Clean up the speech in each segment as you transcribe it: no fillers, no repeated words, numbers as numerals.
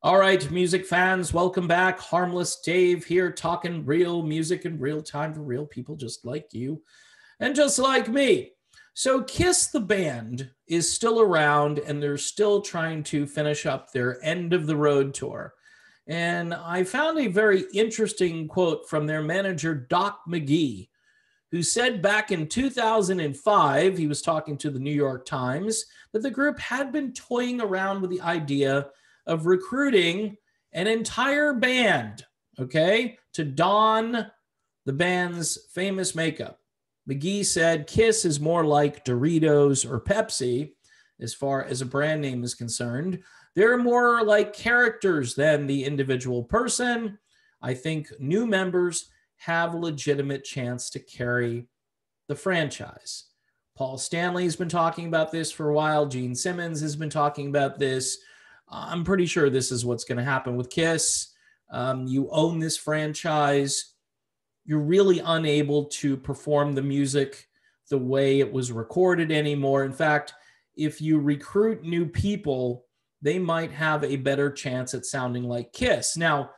All right, music fans, welcome back. Harmless Dave here, talking real music in real time for real people just like you and just like me. So, Kiss the band is still around and they're still trying to finish up their end of the road tour. And I found a very interesting quote from their manager, Doc McGee, who said back in 2005, he was talking to the New York Times, that the group had been toying around with the idea of recruiting an entire band, okay, to don the band's famous makeup. McGee said Kiss is more like Doritos or Pepsi as far as a brand name is concerned. They're more like characters than the individual person. I think new members have a legitimate chance to carry the franchise. Paul Stanley's been talking about this for a while. Gene Simmons has been talking about this. I'm pretty sure this is what's going to happen with Kiss. You own this franchise. You're really unable to perform the music the way it was recorded anymore. In fact, if you recruit new people, they might have a better chance at sounding like Kiss. Now,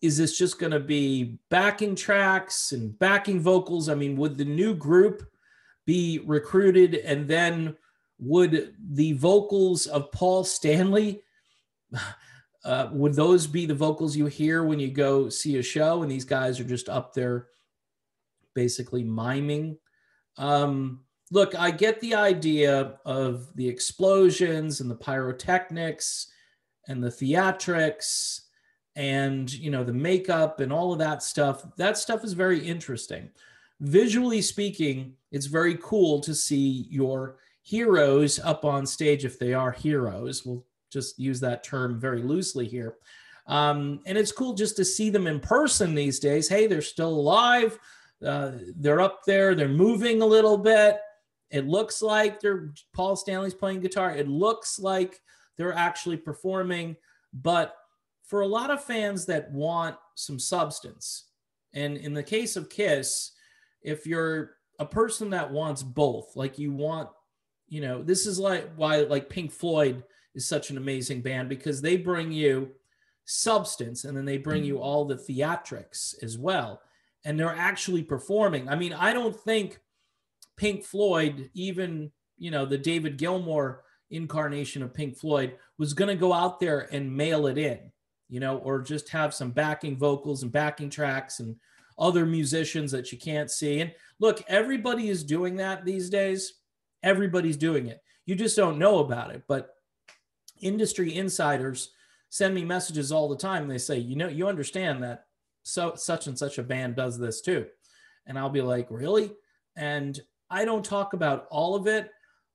is this just going to be backing tracks and backing vocals? I mean, would the new group be recruited and then would the vocals of Paul Stanley, would those be the vocals you hear when you go see a show and these guys are just up there basically miming? Look, I get the idea of the explosions and the pyrotechnics and the theatrics and, you know, the makeup and all of that stuff. That stuff is very interesting. Visually speaking, it's very cool to see your heroes up on stage, if they are heroes. We'll just use that term very loosely here. And it's cool just to see them in person these days. Hey, they're still alive. They're up there. They're moving a little bit. It looks like Paul Stanley's playing guitar. It looks like they're actually performing. But for a lot of fans that want some substance, and in the case of Kiss, if you're a person that wants both, like you want, you know, this is like why like Pink Floyd is such an amazing band, because they bring you substance and then they bring you all the theatrics as well. And they're actually performing. I mean, I don't think Pink Floyd, even, you know, the David Gilmour incarnation of Pink Floyd, was going to go out there and mail it in, you know, or just have some backing vocals and backing tracks and other musicians that you can't see. And look, everybody is doing that these days. Everybody's doing it. You just don't know about it. But industry insiders send me messages all the time. They say, you know, you understand that such and such a band does this too. And I'll be like, really? And I don't talk about all of it.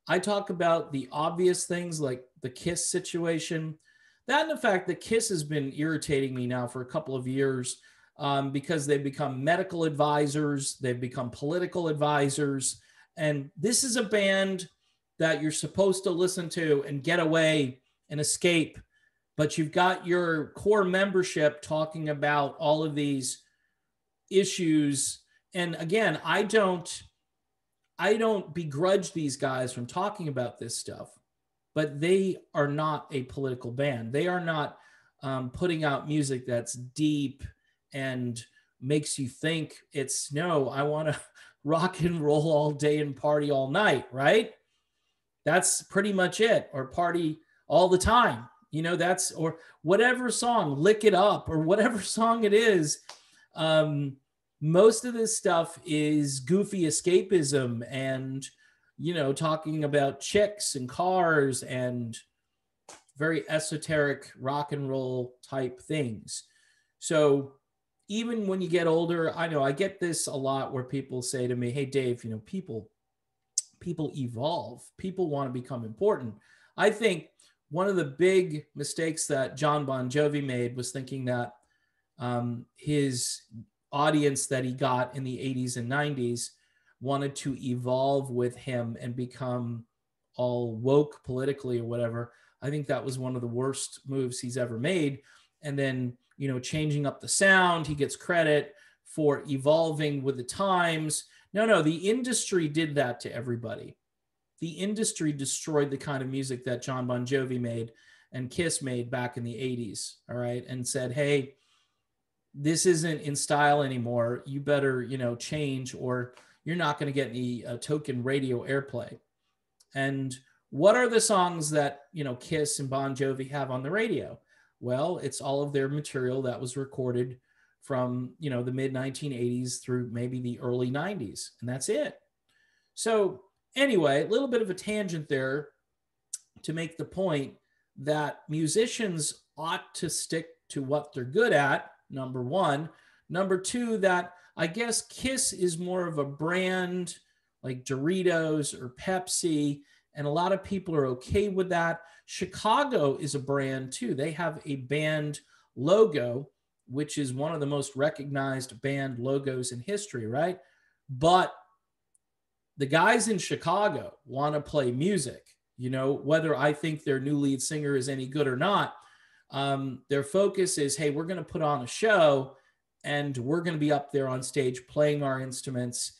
I talk about the obvious things like the Kiss situation. That and the fact that Kiss has been irritating me now for a couple of years because they've become medical advisors. They've become political advisors. And this is a band that you're supposed to listen to and get away and escape. But you've got your core membership talking about all of these issues. And again, I don't begrudge these guys from talking about this stuff, but they are not a political band. They are not putting out music that's deep and makes you think. It's no, I want to rock and roll all day and party all night, right? That's pretty much it. Or party all the time. You know, that's, or whatever song, Lick It Up, or whatever song it is. Most of this stuff is goofy escapism and, you know, talking about chicks and cars and very esoteric rock and roll type things. So even when you get older, I know I get this a lot where people say to me, hey, Dave, you know, people evolve. People want to become important. I think one of the big mistakes that John Bon Jovi made was thinking that his audience that he got in the 80s and 90s wanted to evolve with him and become all woke politically or whatever. I think that was one of the worst moves he's ever made. And then, you know, changing up the sound, he gets credit for evolving with the times. No, the industry did that to everybody. The industry destroyed the kind of music that John Bon Jovi made. and Kiss made back in the 80s, all right, and said, hey, this isn't in style anymore. You better, you know, change, or you're not going to get any token radio airplay. And what are the songs that, you know, Kiss and Bon Jovi have on the radio? Well, it's all of their material that was recorded from, you know, the mid 1980s through maybe the early 90s, and that's it. So anyway, a little bit of a tangent there to make the point that musicians ought to stick to what they're good at, number one. Number two, that I guess Kiss is more of a brand like Doritos or Pepsi, and a lot of people are okay with that. Chicago is a brand too. They have a band logo, which is one of the most recognized band logos in history, right? But the guys in Chicago want to play music, you know, whether I think their new lead singer is any good or not. Their focus is, hey, we're going to put on a show and we're going to be up there on stage playing our instruments.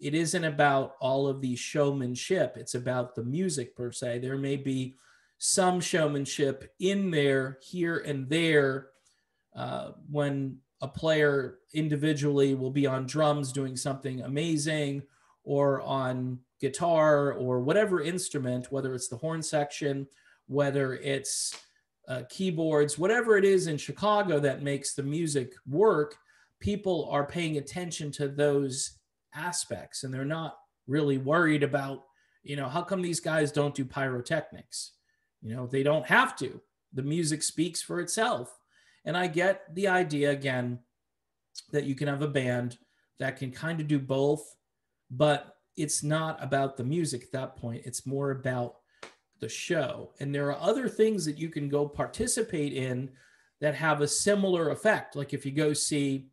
It isn't about all of the showmanship. It's about the music per se. There may be some showmanship in there, here and there, when a player individually will be on drums doing something amazing, or on guitar or whatever instrument, whether it's the horn section, whether it's keyboards, whatever it is in Chicago that makes the music work, people are paying attention to those aspects, and they're not really worried about, you know, how come these guys don't do pyrotechnics? You know, they don't have to. The music speaks for itself. And I get the idea, again, that you can have a band that can kind of do both, but it's not about the music at that point. It's more about the show. And there are other things that you can go participate in that have a similar effect. Like if you go see,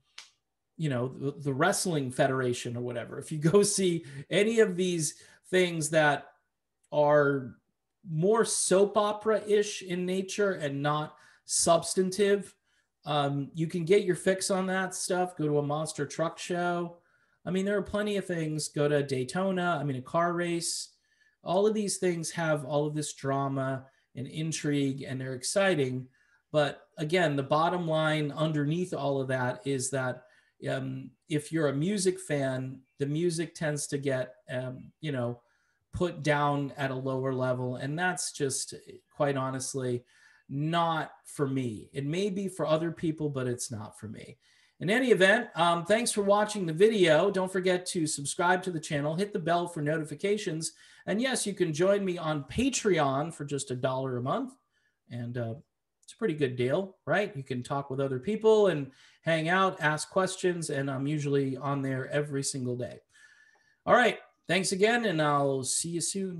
you know, the Wrestling Federation or whatever, if you go see any of these things that are more soap opera-ish in nature and not substantive, you can get your fix on that stuff. Go to a monster truck show. I mean, there are plenty of things. Go to Daytona. I mean, a car race. All of these things have all of this drama and intrigue, and they're exciting. But again, the bottom line underneath all of that is that if you're a music fan, the music tends to get, you know, put down at a lower level. And that's just, quite honestly, not for me. It may be for other people, but it's not for me. In any event, thanks for watching the video. Don't forget to subscribe to the channel, hit the bell for notifications. And yes, you can join me on Patreon for just $1 a month. And it's a pretty good deal, right? You can talk with other people and hang out, ask questions, and I'm usually on there every single day. All right. Thanks again, and I'll see you soon.